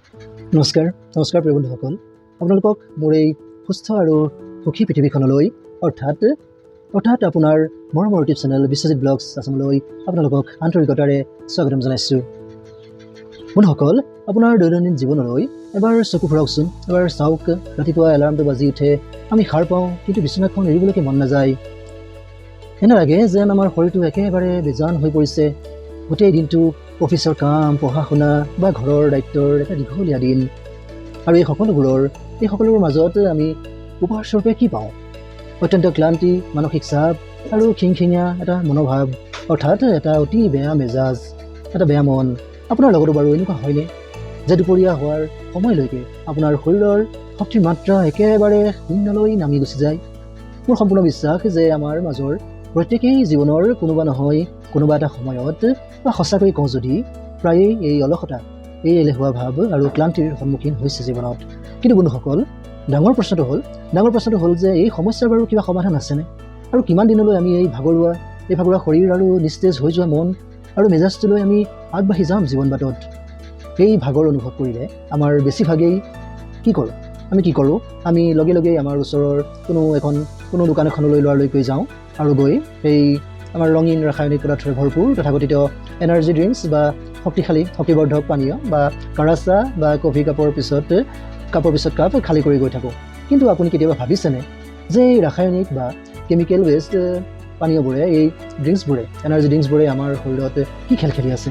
নমস্কাৰ প্ৰিয় বন্ধুসকল, আপোনালোকক মোৰ এই সুস্থ আৰু সুখী পৃথিৱীখনলৈ অৰ্থাৎ আপোনাৰ মৰমৰ ইউটিউব চেনেল বিশ্বজিৎ ব্লগছ আসামলৈ আপোনালোকক আন্তৰিকতাৰে স্বাগতম জনাইছোঁ। বন্ধুসকল, আপোনাৰ দৈনন্দিন জীৱনলৈ এবাৰ চকু ফুৰাওকচোন। এবাৰ চাওক, ৰাতিপুৱা এলাৰ্মটো বাজি উঠে, আমি সাৰ পাওঁ, কিন্তু বিচনাখন এৰিবলৈকে মন নাযায়। এনে লাগে যেন আমাৰ শৰীৰটো একেবাৰে বেজান হৈ পৰিছে। গোটেই দিনটো অফিচৰ কাম, পঢ়া শুনা বা ঘৰৰ দায়িত্বৰ এটা দীঘলীয়া দিন, আৰু এই সকলোবোৰৰ মাজত আমি উপহাৰস্বৰূপে কি পাওঁ? অত্যন্ত ক্লান্তি, মানসিক চাপ আৰু খিংখিঙীয়া এটা মনোভাৱ, অৰ্থাৎ এটা অতি বেয়া মেজাজ, এটা বেয়া মন। আপোনাৰ লগতো বাৰু এনেকুৱা হয়নে যে দুপৰীয়া হোৱাৰ সময়লৈকে আপোনাৰ শৰীৰৰ শক্তিৰ মাত্ৰা একেবাৰে শূন্যলৈ নামি গুচি যায়? মোৰ সম্পূৰ্ণ বিশ্বাস যে আমাৰ মাজৰ প্ৰত্যেকেই জীৱনৰ কোনোবা নহয় কোনোবা এটা সময়ত, বা সঁচাকৈ কওঁ যদি প্ৰায়েই এই অলসতা, এই এলেহুৱা ভাৱ আৰু ক্লান্তিৰ সন্মুখীন হৈছে জীৱনত। কিন্তু বন্ধুসকল, ডাঙৰ প্ৰশ্নটো হ'ল যে এই সমস্যাৰ বাৰু কিবা সমাধান আছেনে? আৰু কিমান দিনলৈ আমি এই ভাগৰুৱা শৰীৰ আৰু নিস্তেজ হৈ যোৱা মন আৰু মেজাজটোলৈ আমি আগবাঢ়ি যাম জীৱন বাটত? এই ভাগৰ অনুভৱ কৰিলে আমাৰ বেছিভাগেই কি কৰোঁ? আমি লগে আমাৰ ওচৰৰ কোনো দোকান এখনলৈ লোৱালৈকৈ যাওঁ, আৰু গৈ সেই আমাৰ ৰঙীন ৰাসায়নিক পদাৰ্থৰে ভৰপূৰ তথাকথিত এনাৰ্জি ড্ৰিংকছ বা শক্তিবৰ্ধক পানীয় বা কাৰা চাহ বা কফি কাপৰ পিছত কাপ খালী কৰি গৈ থাকোঁ। কিন্তু আপুনি কেতিয়াবা ভাবিছেনে যে এই ৰাসায়নিক বা কেমিকেল ৱেষ্ট পানীয়বোৰে, এই এনাৰ্জি ড্ৰিংকছবোৰে আমাৰ শৰীৰত কি খেল খেলি আছে?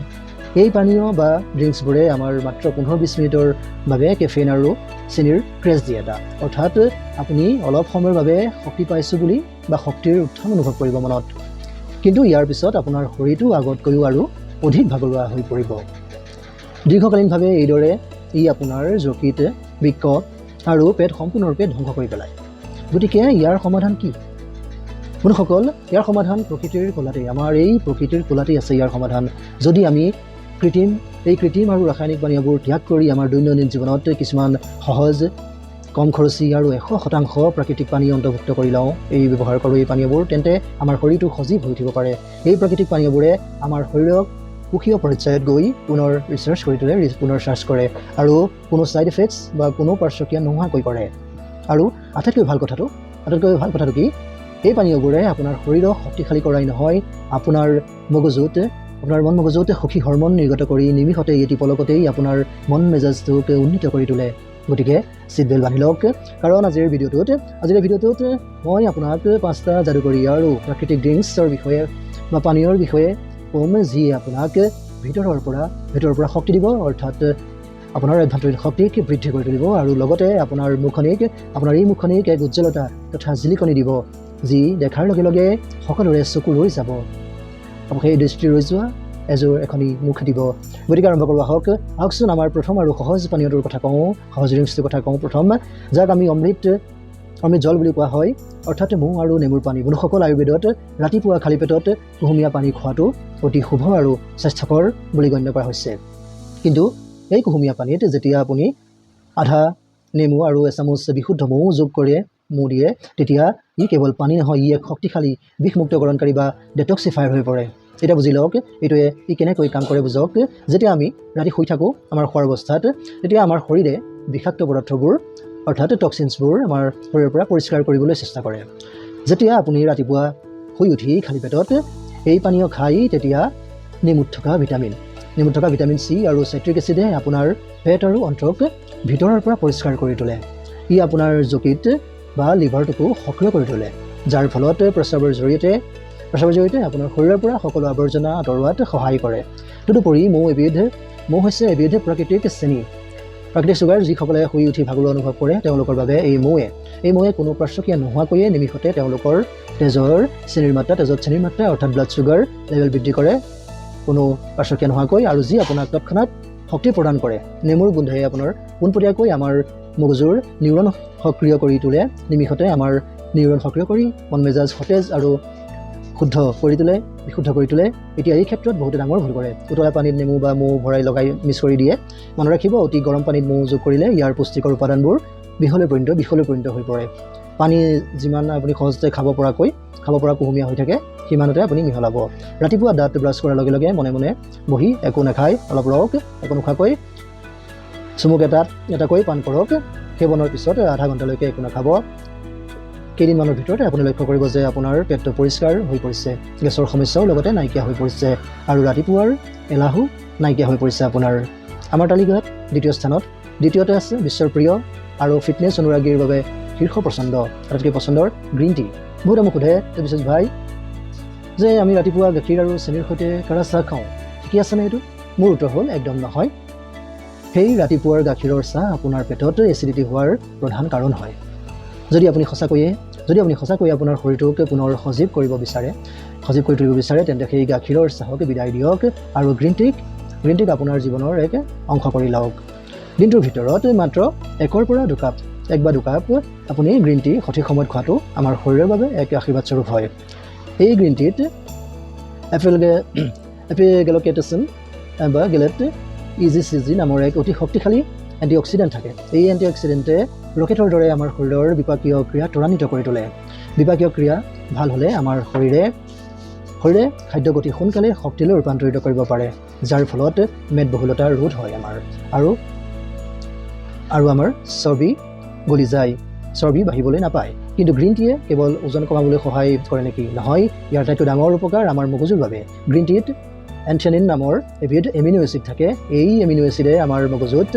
এই পানীয় বা ড্ৰিংকছবোৰে আমাৰ মাত্ৰ 15-20 মিনিটৰ বাবে কেফেইন আৰু চেনিৰ ক্ৰেজ দিয়ে এটা, অৰ্থাৎ আপুনি অলপ সময়ৰ বাবে শক্তি পাইছোঁ বুলি বা শক্তিৰ উত্থান অনুভৱ কৰিব মনত, কিন্তু ইয়াৰ পিছত আপোনাৰ শৰীৰটো আগতকৈও আৰু অধিক ভাগৰুৱা হৈ পৰিব। দীৰ্ঘকালীনভাৱে এইদৰে আপোনাৰ যকৃত, বৃক্ক আৰু পেট সম্পূৰ্ণৰূপে ধ্বংস কৰি পেলায়। গতিকে ইয়াৰ সমাধান কি? বন্ধুসকল, ইয়াৰ সমাধান প্ৰকৃতিৰ কোলাতেই, আমাৰ এই প্ৰকৃতিৰ কোলাতেই আছে ইয়াৰ সমাধান। যদি আমি কৃত্ৰিম আৰু ৰাসায়নিক পানীয়বোৰ ত্যাগ কৰি আমাৰ দৈনন্দিন জীৱনত কিছুমান সহজ, কম খৰচী আৰু 100% প্ৰাকৃতিক পানী অন্তৰ্ভুক্ত কৰি লওঁ, ব্যৱহাৰ কৰোঁ এই পানীয়বোৰ, তেন্তে আমাৰ শৰীৰটো সজীৱ হৈ উঠিব পাৰে। এই প্ৰাকৃতিক পানীয়বোৰে আমাৰ শৰীৰক সুখীয় পৰ্যায়ত গৈ পুনৰ চাৰ্জ কৰে আৰু কোনো ছাইড ইফেক্টছ বা কোনো পাৰ্শ্বক্ৰিয়া নোহোৱাকৈ কৰে। আৰু আটাইতকৈ ভাল কথাটো কি? এই পানীয়বোৰে আপোনাৰ শৰীৰক শক্তিশালী কৰাই নহয়, আপোনাৰ মন মগজুত সুখী হৰমন নিৰ্গত কৰি নিমিষতে এটি পলকতেই আপোনাৰ মন মেজাজটোক উন্নীত কৰি তোলে। গতিকে চিট বেল্ট বান্ধি লওক, কাৰণ আজিৰ ভিডিঅ'টোত মই আপোনাক 5টা যাদুকৰী আৰু প্ৰাকৃতিক ড্ৰিংকছৰ বিষয়ে বা পানীয়ৰ বিষয়ে ক'ম, যিয়ে আপোনাক ভিতৰৰ পৰা শক্তি দিব, অৰ্থাৎ আপোনাৰ আভ্যন্তৰীণ শক্তিক বৃদ্ধি কৰি তুলিব, আৰু লগতে আপোনাৰ এই মুখনিক এক উজ্জ্বলতা তথা জিলিকনি দিব, যি দেখাৰ লগে লগে সকলোৰে চকু ৰৈ যাব, সেই দৃষ্টি ৰৈ যোৱা এখনি মুখ দিব। গতিকে আৰম্ভ কৰোঁ আহকচোন। আমাৰ প্ৰথম আৰু সহজ পানীয়টোৰ কথা কওঁ, সহজ ড্ৰিংকছটোৰ কথা কওঁ প্ৰথম, যাক আমি অমৃত জল বুলি কোৱা হয়, অৰ্থাৎ মৌ আৰু নেমুৰ পানী। বন্ধুসকল, আয়ুৰ্বেদত ৰাতিপুৱা খালী পেটত কুহুমীয়া পানী খোৱাটো অতি শুভ আৰু স্বাস্থ্যকৰ বুলি গণ্য কৰা হৈছে। কিন্তু এই কুহুমীয়া পানীত যেতিয়া আপুনি আধা নেমু আৰু এচামুচ বিশুদ্ধ মৌ যোগ কৰে, দিয়ে, তেতিয়া ই কেৱল পানী নহয়, ই এক শক্তিশালী বিষমুক্তকৰণকাৰী বা ডেটক্সিফায়াৰ হৈ পৰে। এতিয়া বুজি লওক ই কেনেকৈ কাম কৰে বুজক। যেতিয়া আমি ৰাতি শুই থাকোঁ, আমাৰ শোৱাৰ অৱস্থাত, তেতিয়া আমাৰ শৰীৰে বিষাক্ত পদাৰ্থবোৰ অৰ্থাৎ টক্সিনছবোৰ আমাৰ শৰীৰৰ পৰা পৰিষ্কাৰ কৰিবলৈ চেষ্টা কৰে। যেতিয়া আপুনি ৰাতিপুৱা শুই উঠি খালী পেটত এই পানীয় খাই, তেতিয়া নেমুত থকা ভিটামিন চি আৰু চাইট্ৰিক এচিডে আপোনাৰ পেট আৰু অন্ত্ৰক ভিতৰৰ পৰা পৰিষ্কাৰ কৰি তোলে। ই আপোনাৰ যকৃত বা লিভাৰটোকো সক্ৰিয় কৰি তোলে, যাৰ ফলত প্ৰস্ৰাৱৰ জৰিয়তে আপোনাৰ শৰীৰৰ পৰা সকলো আৱৰ্জনা আঁতৰোৱাত সহায় কৰে। তদুপৰি মৌ হৈছে এবিধ প্ৰাকৃতিক চুগাৰ, যিসকলে শুই উঠি ভাগৰুৱা অনুভৱ কৰে তেওঁলোকৰ বাবে এই মৌৱে কোনো পাৰ্শ্বক্ৰিয়া নোহোৱাকৈয়ে নিমিষতে তেওঁলোকৰ তেজত চেনিৰ মাত্ৰা অৰ্থাৎ ব্লাড চুগাৰ লেভেল বৃদ্ধি কৰে, কোনো পাৰ্শ্বক্ৰিয়া নোহোৱাকৈ, আৰু যি আপোনাক তৎক্ষণাত শক্তি প্ৰদান কৰে। নেমুৰ গোন্ধে আপোনাৰ পোনপটীয়াকৈ আমাৰ মগজুৰ নিউৰন সক্ৰিয় কৰি তোলে, নিমিষতে আমাৰ নিউৰন সক্ৰিয় কৰি মন মেজাজ সতেজ আৰু বিশুদ্ধ কৰি তোলে। এতিয়া এই ক্ষেত্ৰত বহুতে ডাঙৰ ভুল কৰে। উতলা পানীত নেমু বা মৌ ভৰাই মিক্স কৰি দিয়ে। মনত ৰাখিব, অতি গৰম পানীত মৌ যোগ কৰিলে ইয়াৰ পুষ্টিকৰ উপাদানবোৰ বিষলৈ পৰিণত হৈ পৰে। পানী যিমান আপুনি সহজতে খাব পৰা কুহুমীয়া হৈ থাকে, সিমানতে আপুনি মিহলাব। ৰাতিপুৱা দাঁত ব্ৰাছ কৰাৰ লগে লগে মনে মনে বহি একো নাখায়, অলপ ৰওক, একো নোখোৱাকৈ চুমুক এটাকৈ পান কৰক। সেৱনৰ পিছত আধা ঘণ্টালৈকে একো নাখাব। কেইদিনমানৰ ভিতৰতে আপুনি লক্ষ্য কৰিব যে আপোনাৰ পেটটো পৰিষ্কাৰ হৈ পৰিছে, গেছৰ সমস্যাও লগতে নাইকিয়া হৈ পৰিছে আৰু ৰাতিপুৱাৰ এলাহো নাইকিয়া হৈ পৰিছে আপোনাৰ। আমাৰ তালিকাত দ্বিতীয় স্থানত, দ্বিতীয়তে আছে বিশ্বৰ প্ৰিয় আৰু ফিটনেছ অনুৰাগীৰ বাবে শীৰ্ষ পচন্দ, আটাইতকৈ পচন্দৰ গ্ৰীণ টি। বহুতে মোক সোধে যে বিশ্বজিৎ ভাই যে আমি ৰাতিপুৱা গাখীৰ আৰু চেনিৰ সৈতে কাৰা চাহ খাওঁ, ঠিকেই আছেনে এইটো? মোৰ উত্তৰ হ'ল একদম নহয়। সেই ৰাতিপুৱাৰ গাখীৰৰ চাহ আপোনাৰ পেটত এচিডিটি হোৱাৰ প্ৰধান কাৰণ হয়। যদি আপুনি সঁচাকৈয়ে আপোনাৰ শৰীৰটোক পুনৰ সজীৱ কৰি তুলিব বিচাৰে তেন্তে সেই গাখীৰৰ চাহক বিদায় দিয়ক আৰু গ্ৰীণ টিক আপোনাৰ জীৱনৰ এক অংশ কৰি লওক। দিনটোৰ ভিতৰত মাত্ৰ 1 পৰা 2 কাপ আপুনি গ্ৰীণ টি সঠিক সময়ত খোৱাটো আমাৰ শৰীৰৰ বাবে এক আশীৰ্বাদ স্বৰূপ হয়। এই গ্ৰীণ টিত এপিগেলকেটচিন বা গেলেট ইজিচিজি নামৰ এক অতি শক্তিশালী এণ্টিঅক্সিডেণ্ট থাকে। এই এণ্টিঅক্সিডেণ্টে ৰকেটৰ দৰে আমাৰ শৰীৰৰ বিপাকীয় ক্ৰিয়া ত্বৰান্বিত কৰি তোলে। বিপাকীয় ক্ৰিয়া ভাল হ'লে আমাৰ শৰীৰে খাদ্য গতি সোনকালে শক্তিলৈ ৰূপান্তৰিত কৰিব পাৰে, যাৰ ফলত মেদবহুলতা ৰোধ হয় আৰু আমাৰ চৰ্বি গলি যায়, চৰ্বি বাঢ়িবলৈ নাপায়। কিন্তু গ্ৰীণ টিয়ে কেৱল ওজন কমাবলৈ সহায় কৰে নেকি? নহয়, ইয়াৰ আটাইতকৈ ডাঙৰ উপকাৰ আমাৰ মগজুৰ বাবে। গ্ৰীণ টিত এন্থিয়ানিন নামৰ এবিধ এমিনো এচিড থাকে। এই এমিনো এচিডে আমাৰ মগজুত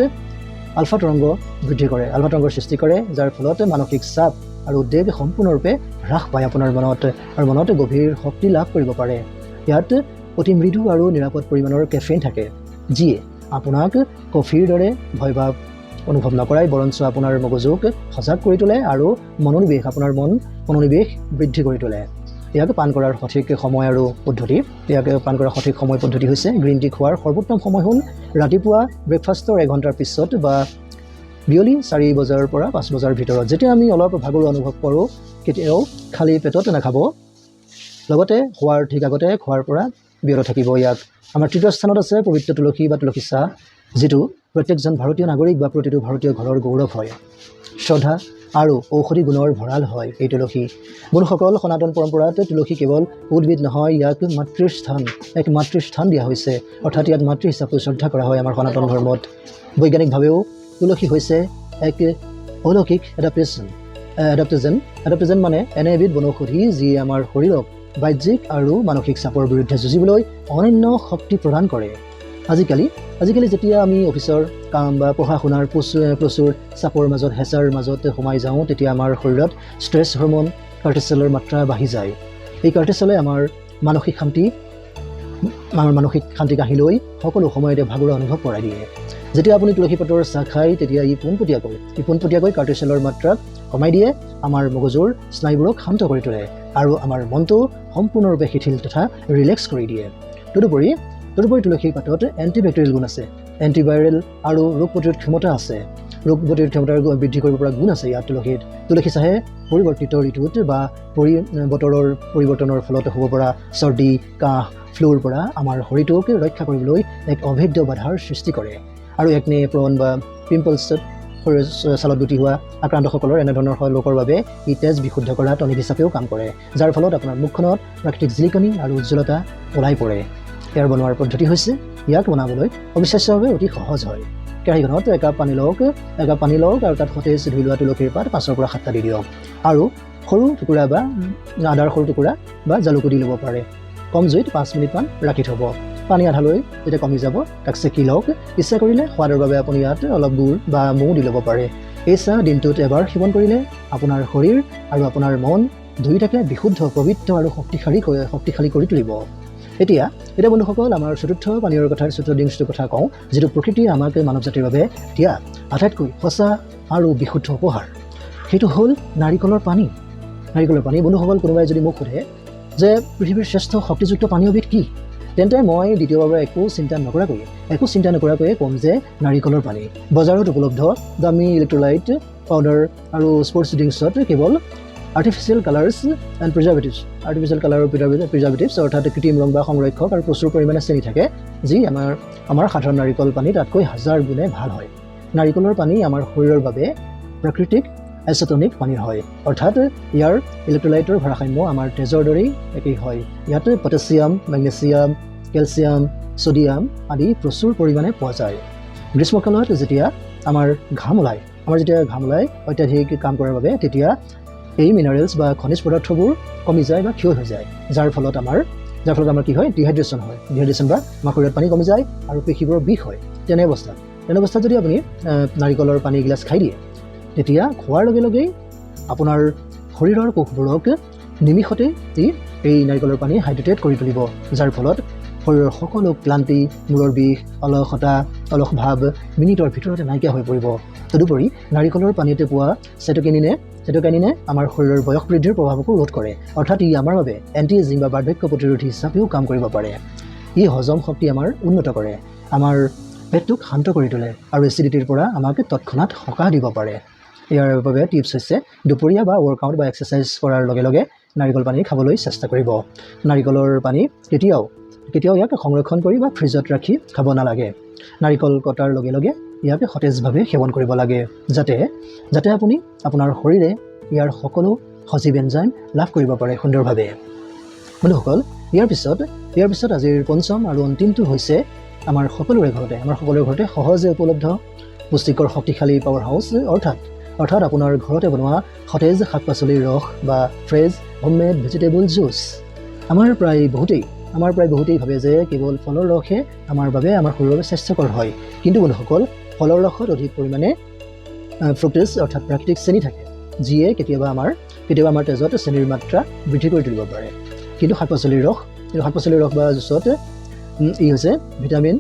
আলফা তৰংগ বৃদ্ধি কৰে, আলফা তৰংগৰ সৃষ্টি কৰে, যাৰ ফলত মানসিক চাপ আৰু উদ্বেগ সম্পূৰ্ণৰূপে হ্ৰাস পায় আপোনাৰ মনত গভীৰ শক্তি লাভ কৰিব পাৰে। ইয়াত অতি মৃদু আৰু নিৰাপদ পৰিমাণৰ কেফেইন থাকে, যিয়ে আপোনাক কফিৰ দৰে ভয়ভাৱ অনুভৱ নকৰাই বৰঞ্চ আপোনাৰ মগজুক সজাগ কৰি তোলে আৰু মনোনিৱেশ বৃদ্ধি কৰি তোলে। ইয়াক পান কৰাৰ সঠিক সময় পদ্ধতি হৈছে গ্ৰীণ টি খোৱাৰ সৰ্বোত্তম সময় হ'ল ৰাতিপুৱা ব্ৰেকফাষ্টৰ 1 ঘণ্টাৰ পিছত বা বিয়লি 4 বজাৰ পৰা 5 বজাৰ ভিতৰত। যেতিয়া আমি অলপ ভাগৰুৱা অনুভৱ কৰোঁ, কেতিয়াও খালী পেটত নাখাব, লগতে খোৱাৰ ঠিক আগতে খোৱাৰ পৰা বিৰত থাকিব। ইয়াক আমাৰ তৃতীয় স্থানত আছে পবিত্ৰ তুলসী বা তুলসী চাহ, যিটো প্ৰত্যেকজন ভাৰতীয় নাগৰিক বা প্ৰতিটো ভাৰতীয় ঘৰৰ গৌৰৱ হয়। শ্ৰদ্ধা আৰু ঔষধি গুণৰ ভঁৰাল হয় এই তুলসী। বন্ধুসকল, সনাতন পৰম্পৰাত তুলসী কেৱল উদ্ভিদ নহয়, ইয়াক মাতৃস্থান দিয়া হৈছে, অৰ্থাৎ ইয়াত মাতৃ হিচাপে শ্ৰদ্ধা কৰা হয় আমাৰ সনাতন ধৰ্মত। বৈজ্ঞানিকভাৱেও তুলসী হৈছে এক অলৌকিক এডাপ্টেজন মানে এনে এবিধ বনৌষধি যিয়ে আমাৰ শৰীৰক বাহ্যিক আৰু মানসিক চাপৰ বিৰুদ্ধে যুঁজিবলৈ অনন্য শক্তি প্ৰদান কৰে। আজিকালি যেতিয়া আমি অফিচৰ কাম বা পঢ়া শুনাৰ প্ৰচুৰ চাপৰ হেঁচাৰ মাজত সোমাই যাওঁ, তেতিয়া আমাৰ শৰীৰত ষ্ট্ৰেছ হৰম'ন কৰ্টিচলৰ মাত্ৰা বাঢ়ি যায়। এই কৰ্টিচলে আমাৰ মানসিক শান্তি কাঢ়ি লৈ সকলো সময়তে ভাগৰুৱা অনুভৱ কৰাই দিয়ে। যেতিয়া আপুনি তুলসী পাতৰ চাহ খায়, তেতিয়া ই পোনপটীয়াকৈ কৰ্টিচলৰ মাত্ৰাক কমাই দিয়ে, আমাৰ মগজুৰ স্নায়ুবোৰক শান্ত কৰি তোলে আৰু আমাৰ মনটো সম্পূৰ্ণৰূপে শিথিল তথা ৰিলেক্স কৰি দিয়ে। তদুপৰি তুলসীৰ পাতত এণ্টিবেক্টেৰিয়েল গুণ আছে, এণ্টিভাইৰেল আৰু ৰোগ প্ৰতিৰোধ ক্ষমতা আছে। ৰোগ প্ৰতিৰোধ ক্ষমতাৰ বৃদ্ধি কৰিব পৰা গুণ আছে ইয়াত তুলসী চাহে পৰিৱৰ্তিত ঋতুত বা বতৰৰ পৰিৱৰ্তনৰ ফলত হ'ব পৰা চৰ্দি, কাহ, ফ্লুৰ পৰা আমাৰ শৰীৰটোক ৰক্ষা কৰিবলৈ এক অভেদ্য বাধাৰ সৃষ্টি কৰে। আৰু একনে প্ৰণ বা পিম্পলছত শৰীৰ ছালত গুটি হোৱা আক্ৰান্তসকলৰ এনেধৰণৰ লোকৰ বাবে ই তেজ বিশুদ্ধ কৰা টনিক হিচাপেও কাম কৰে, যাৰ ফলত আপোনাৰ মুখখনত প্ৰাকৃতিক জিলিকনি আৰু উজ্জ্বলতা ওলাই পৰে। ইয়াৰ বনোৱাৰ পদ্ধতি হৈছে, ইয়াক বনাবলৈ অবিশ্বাস্যভাৱে অতি সহজ হয়। কেৰাহীখনত একাপ পানী লওক আৰু তাত সতেজ ধুই লোৱা তুলসীৰ পাত 5 পৰা 7টা দি দিয়ক আৰু সৰু টুকুৰা বা আদাৰ সৰু টুকুৰা বা জালুকো দি ল'ব পাৰে। কম জুইত 5 মিনিটমান ৰাখি থ'ব। পানী আধালৈ যেতিয়া কমি যাব, তাক চেকি লওক। ইচ্ছা কৰিলে সোৱাদৰ বাবে আপুনি ইয়াত অলপ গুড় বা মৌ দি ল'ব পাৰে। এই চাহ দিনটোত এবাৰ সেৱন কৰিলে আপোনাৰ শৰীৰ আৰু আপোনাৰ মন দুয়োটাকে বিশুদ্ধ, পবিত্ৰ আৰু শক্তিশালী কৰি তুলিব। এতিয়া বন্ধুসকল, আমাৰ চতুৰ্থ ড্ৰিংকছটোৰ কথা কওঁ, যিটো প্ৰকৃতিয়ে আমাক মানৱ জাতিৰ বাবে দিয়া আটাইতকৈ সঁচা আৰু বিশুদ্ধ উপহাৰ। সেইটো হ'ল নাৰিকলৰ পানী। বন্ধুসকল, কোনোবাই যদি মোক সোধে যে পৃথিৱীৰ শ্ৰেষ্ঠ শক্তিযুক্ত পানীয়বিধ কি, তেন্তে মই দ্বিতীয়বাৰ একো চিন্তা নকৰাকৈয়ে ক'ম যে নাৰিকলৰ পানী। বজাৰত উপলব্ধ দামী ইলেক্ট্ৰলাইট পাউডাৰ আৰু স্পৰ্টছ ড্ৰিংকছত কেৱল আৰ্টিফিচিয়েল কালাৰ প্ৰিজাৰ্ভেটিভছ অৰ্থাৎ কৃত্ৰিম ৰং বা সংৰক্ষক আৰু প্ৰচুৰ পৰিমাণে চেনি থাকে, যি আমাৰ সাধাৰণ নাৰিকল পানী তাতকৈ 1000 গুণে ভাল হয়। নাৰিকলৰ পানী আমাৰ শৰীৰৰ বাবে প্ৰাকৃতিক এচেটনিক পানীৰ হয়, অৰ্থাৎ ইয়াৰ ইলেক্ট্ৰলাইটৰ ভাৰসাম্য আমাৰ তেজৰ দৰেই একেই হয়। ইয়াত পটাছিয়াম, মেগনেছিয়াম, কেলছিয়াম, ছডিয়াম আদি প্ৰচুৰ পৰিমাণে পোৱা যায়। গ্ৰীষ্মকালত যেতিয়া আমাৰ ঘাম ওলায় আমাৰ যেতিয়া ঘাম ওলায় অত্যাধিক কাম কৰাৰ বাবে তেতিয়া এই মিনাৰেলছ বা খনিজ পদাৰ্থবোৰ কমি যায় বা ক্ষয় হৈ যায় যাৰ ফলত আমাৰ কি হয় ডিহাইড্ৰেশ্যন হয় ডিহাইড্ৰেশ্যন বা আমাৰ শৰীৰত পানী কমি যায় আৰু পেশীবোৰৰ বিষ হয় তেনে অৱস্থাত যদি আপুনি নাৰিকলৰ পানী এগিলাচ খাই দিয়ে তেতিয়া খোৱাৰ লগে লগেই আপোনাৰ শৰীৰৰ কোষবোৰক নিমিষতে এই নাৰিকলৰ পানী হাইড্ৰেটেড কৰি তুলিব যাৰ ফলত শৰীৰৰ সকলো ক্লান্তি মূৰৰ বিষ অলস ভাৱ মিনিটৰ ভিতৰতে নাইকিয়া হৈ পৰিব তদুপৰি নাৰিকলৰ পানীতে পোৱা চেট'কাইনিনে আমাৰ শৰীৰৰ বয়স বৃদ্ধিৰ প্ৰভাৱকো ৰোধ কৰে অৰ্থাৎ ই আমাৰ বাবে এণ্টি এজিং বা বাৰ্ধক্য প্ৰতিৰোধী হিচাপেও কাম কৰিব পাৰে ই হজম শক্তি আমাৰ উন্নত কৰে আমাৰ পেটটোক শান্ত কৰি তোলে আৰু এচিডিটিৰ পৰা আমাক তৎক্ষণাত সকাহ দিব পাৰে ইয়াৰ বাবে টিপছ হৈছে দুপৰীয়া বা ৱৰ্কআউট বা এক্সাৰচাইজ কৰাৰ লগে লগে নাৰিকল পানী খাবলৈ চেষ্টা কৰিব নাৰিকলৰ পানী কেতিয়াও ইয়াক সংৰক্ষণ কৰি বা ফ্ৰিজত ৰাখি খাব নালাগে নাৰিকল কটাৰ লগে লগে ইয়াক সতেজভাৱে সেৱন কৰিব লাগে যাতে আপুনি আপোনাৰ শৰীৰে ইয়াৰ সকলো সজীৱ এনজাইম লাভ কৰিব পাৰে সুন্দৰভাৱে বন্ধুসকল ইয়াৰ পিছত আজিৰ পঞ্চম আৰু অন্তিমটো হৈছে আমাৰ সকলোৰে ঘৰতে সহজে উপলব্ধ পুষ্টিকৰ শক্তিশালী পাৱাৰ হাউচ অৰ্থাৎ আপোনাৰ ঘৰতে বনোৱা সতেজ শাক পাচলিৰ ৰস বা ফ্ৰেছ হোমমেড ভেজিটেবল জুচ আমাৰ প্ৰায় বহুতেই ভাবে যে কেৱল ফলৰ ৰসহে আমাৰ শৰীৰৰ বাবে স্বাস্থ্যকৰ হয় কিন্তু বন্ধুসকল ফলৰ ৰসত অধিক পৰিমাণে ফ্ৰুক্টোজ অৰ্থাৎ প্ৰাকৃতিক চেনি থাকে যিয়ে কেতিয়াবা আমাৰ তেজত চেনিৰ মাত্ৰা বৃদ্ধি কৰি তুলিব পাৰে কিন্তু শাক পাচলিৰ ৰস বা জুচত ই হৈছে ভিটামিন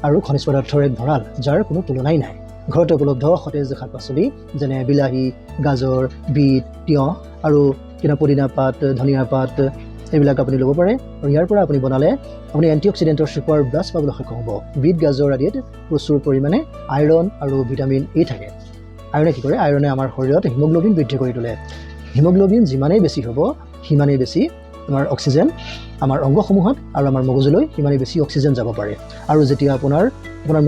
আৰু খনিজ পদাৰ্থৰ এক ভঁৰাল যাৰ কোনো তুলনাই নাই ঘৰতে উপলব্ধ সতেজ শাক পাচলি যেনে বিলাহী গাজৰ বিট তিয়ঁহ আৰু পুদিনা পাত ধনিয়া পাত এইবিলাক আপুনি ল'ব পাৰে আৰু ইয়াৰ পৰা আপুনি বনালে আপুনি এণ্টিঅক্সিডেণ্টৰ ছুপাৰ ব্লাছ পাবলৈ সক্ষম হ'ব বিট গাজৰ আদিত প্ৰচুৰ পৰিমাণে আইৰণ আৰু ভিটামিন এ থাকে আইৰণে কি কৰে আইৰণে আমাৰ শৰীৰত হিমোগ্ল'বিন বৃদ্ধি কৰি তোলে হিমোগ্ল'বিন যিমানেই বেছি হ'ব সিমানেই বেছি আমাৰ অক্সিজেন আমাৰ অংগসমূহত আৰু আমাৰ মগজুলৈ সিমানেই বেছি অক্সিজেন যাব পাৰে আৰু যেতিয়া আপোনাৰ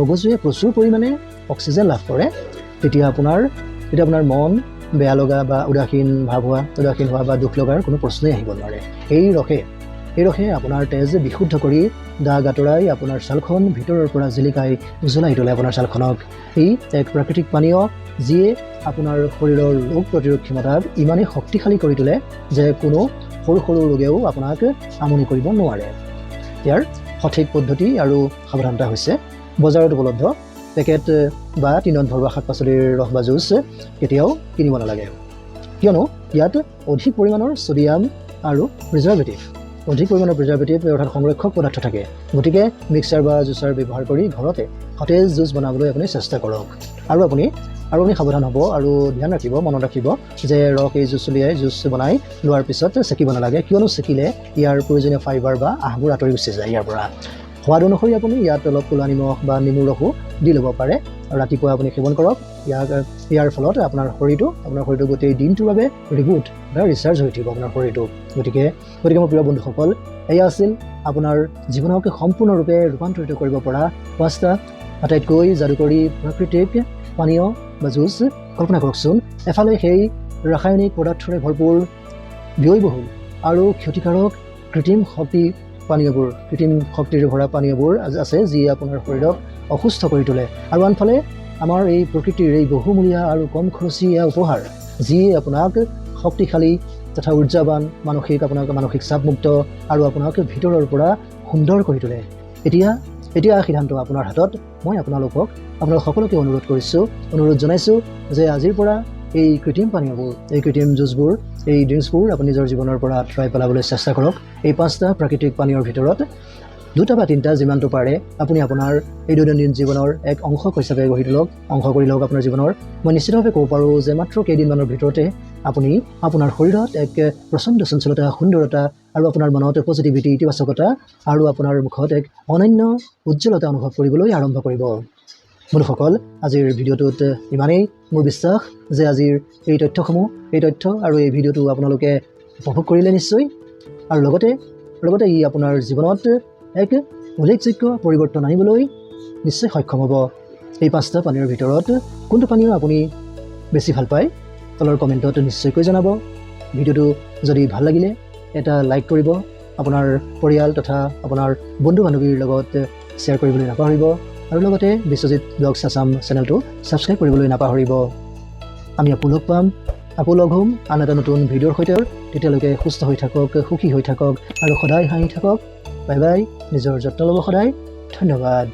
মগজুৱে প্ৰচুৰ পৰিমাণে অক্সিজেন লাভ কৰে তেতিয়া আপোনাৰ মন বেয়া লগা বা উদাসীন হোৱা বা দুখ লগাৰ কোনো প্ৰশ্নই আহিব নোৱাৰে এই ৰসে আপোনাৰ তেজ বিশুদ্ধ কৰি দাগ আঁতৰাই আপোনাৰ ছালখন ভিতৰৰ পৰা জিলিকাই উজ্বলাই তোলে আপোনাৰ ছালখনক ই এক প্ৰাকৃতিক পানীয় যিয়ে আপোনাৰ শৰীৰৰ ৰোগ প্ৰতিৰোধ ক্ষমতাক ইমানেই শক্তিশালী কৰি তোলে যে কোনো সৰু ৰোগেও আপোনাক আমনি কৰিব নোৱাৰে ইয়াৰ সঠিক পদ্ধতি আৰু সাৱধানতা হৈছে বজাৰত উপলব্ধ পেকেট বা টিনত ভৰোৱা শাক পাচলিৰ ৰস বা জুচ কেতিয়াও কিনিব নালাগে কিয়নো ইয়াত অধিক পৰিমাণৰ ছ'ডিয়াম আৰু প্ৰিজাৰ্ভেটিভ অৰ্থাৎ সংৰক্ষক পদাৰ্থ থাকে গতিকে মিক্সাৰ বা জুচাৰ ব্যৱহাৰ কৰি ঘৰতে সতেজ জুচ বনাবলৈ আপুনি চেষ্টা কৰক আৰু আপুনি সাৱধান হ'ব আৰু মনত ৰাখিব যে এই জুচ বনাই লোৱাৰ পিছত চেকিব নালাগে কিয়নো চেকিলে ইয়াৰ প্ৰয়োজনীয় ফাইবাৰ বা আহবোৰ আঁতৰি গুচি যায় ইয়াৰ পৰা সোৱাদ অনুসৰি আপুনি ইয়াত অলপ ক'লা নিমখ বা নেমুৰ ৰসো দি ল'ব পাৰে আৰু ৰাতিপুৱা আপুনি সেৱন কৰক ইয়াৰ ফলত আপোনাৰ শৰীৰটো গোটেই দিনটোৰ বাবে ৰিবুট বা ৰিচাৰ্জ হৈ থাকিব আপোনাৰ শৰীৰটো গতিকে মোৰ প্ৰিয় বন্ধুসকল এয়া আছিল আপোনাৰ জীৱনক সম্পূৰ্ণৰূপে ৰূপান্তৰিত কৰিব পৰা 5টা আটাইতকৈ যাদুকৰী প্ৰাকৃতিক পানীয় বা জুচ কল্পনা কৰকচোন এফালে সেই ৰাসায়নিক পদাৰ্থৰে ভৰপূৰ ব্যয়বহুল আৰু ক্ষতিকাৰক কৃত্ৰিম শক্তিৰে ভৰা পানীয়বোৰ আছে যিয়ে আপোনাৰ শৰীৰক অসুস্থ কৰি তোলে আৰু আনফালে আমাৰ এই প্ৰকৃতিৰ এই বহুমূলীয়া আৰু কম খৰচীয়া উপহাৰ যিয়ে আপোনাক শক্তিশালী তথা উৰ্জাবান মানসিক চাপমুক্ত আৰু আপোনাক ভিতৰৰ পৰা সুন্দৰ কৰি তোলে এতিয়া সিদ্ধান্ত আপোনাৰ হাতত মই আপোনালোক সকলোকে অনুৰোধ জনাইছোঁ যে আজিৰ পৰা এই কৃত্ৰিম পানীয়বোৰ এই কৃত্ৰিম জুচবোৰ এই ড্ৰিংকছবোৰ আপুনি নিজৰ জীৱনৰ পৰা আঁতৰাই পেলাবলৈ চেষ্টা কৰক এই 5টা প্ৰাকৃতিক পানীয়ৰ ভিতৰত 2টা বা 3টা যিমানটো পাৰে আপুনি আপোনাৰ এই দৈনন্দিন জীৱনৰ এক অংশ হিচাপে গঢ়ি তোলক আপোনাৰ জীৱনৰ মই নিশ্চিতভাৱে ক'ব পাৰোঁ যে মাত্ৰ কেইদিনমানৰ ভিতৰতে আপুনি আপোনাৰ শৰীৰত এক প্ৰচণ্ড চঞ্চলতা সুন্দৰতা আৰু আপোনাৰ মনত পজিটিভিটি ইতিবাচকতা আৰু আপোনাৰ মুখত এক অনন্য উজ্জ্বলতা অনুভৱ কৰিবলৈ আৰম্ভ কৰিব বন্ধুসকল আজিৰ ভিডিঅ'টোত ইমানেই মোৰ বিশ্বাস যে আজিৰ এই তথ্য আৰু এই ভিডিঅ'টো আপোনালোকে উপভোগ কৰিলে নিশ্চয় আৰু লগতে ই আপোনাৰ জীৱনত এক উল্লেখযোগ্য পৰিৱৰ্তন আনিবলৈ নিশ্চয় সক্ষম হ'ব এই 5টা পানীয়ৰ ভিতৰত কোনটো পানীয় আপুনি বেছি ভাল পায় তলৰ কমেণ্টত নিশ্চয়কৈ জনাব ভিডিঅ'টো যদি ভাল লাগিলে এটা লাইক কৰিব আপোনাৰ পৰিয়াল তথা আপোনাৰ বন্ধু বান্ধৱীৰ লগত শ্বেয়াৰ কৰিবলৈ নাপাহৰিব আৰু লগতে বিশ্বজিৎ ব্লগছ আছাম চেনেলটো ছাবস্ক্ৰাইব কৰিবলৈ নাপাহৰিব। আমি আকৌ লগ পাম, আকৌ লগ হ'ম আন এটা নতুন ভিডিঅ'ৰ সৈতে। তেতিয়ালৈকে সুস্থ হৈ থাকক, সুখী হৈ থাকক আৰু সদায় হাঁহি থাকক। বাই বাই, নিজৰ যত্ন ল'ব সদায়। ধন্যবাদ।